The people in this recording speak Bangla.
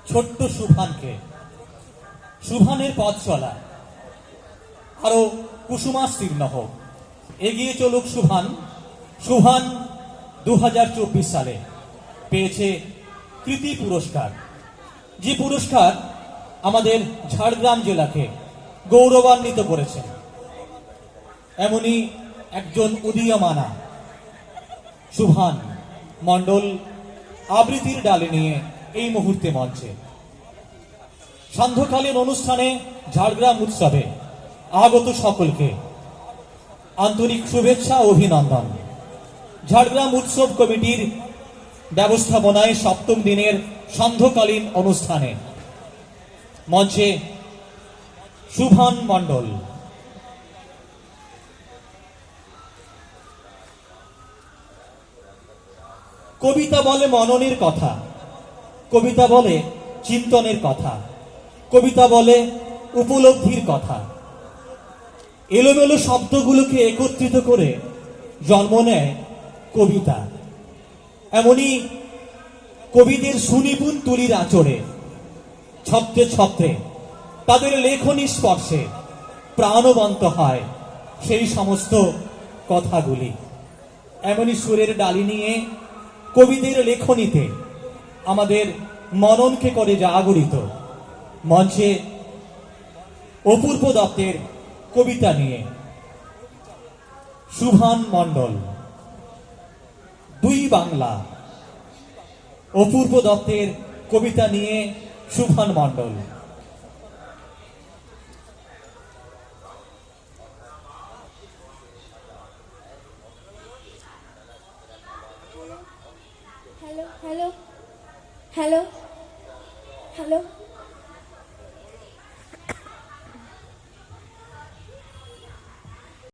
ছোট্ট সুভানকে। সুভানের পথ চলা আরো কুসুমাস্তীর্ণ হোক, এগিয়ে চলুক সুভান। সুভান 2024 সালে পেয়েছে কৃতি পুরস্কার, যে পুরস্কার আমাদের ঝাড়গ্রাম জেলাকে গৌরবান্বিত করেছে। এমনই একজন উদীয়মানা সুভান মণ্ডল আবৃত্তির ডালে নিয়ে এই মুহূর্তে মঞ্চে। সান্ধ্যকালীন অনুষ্ঠানে ঝাড়গ্রাম উৎসবে আগত সকলকে আন্তরিক শুভেচ্ছা ও অভিনন্দন। ঝাড়গ্রাম উৎসব কমিটির ব্যবস্থাপনায় সপ্তম দিনের সান্ধ্যকালীন অনুষ্ঠানে মঞ্চে সুভান মণ্ডল। কবিতা বলে মননের কথা, কবিতা বলে চিন্তনের কথা, কবিতা বলে উপলব্ধির কথা। এলোমেলো শব্দগুলোকে একত্রিত করে জন্ম নেয় কবিতা। এমনই কবিদের সুনিপুণ তুলির আঁচড়ে ছত্রে ছত্রে তাদের লেখনী স্পর্শে প্রাণবন্ত হয় সেই সমস্ত কথাগুলি। এমনই সুরের ডালি নিয়ে কবিদের লেখনীতে আমাদের মননকে করে জাগরিত। মঞ্চে অপূর্ব দত্তের কবিতা নিয়ে সুভান মণ্ডল। দুই বাংলা, অপূর্ব দত্তের কবিতা নিয়ে Subhan Mondal. Hello hello hello hello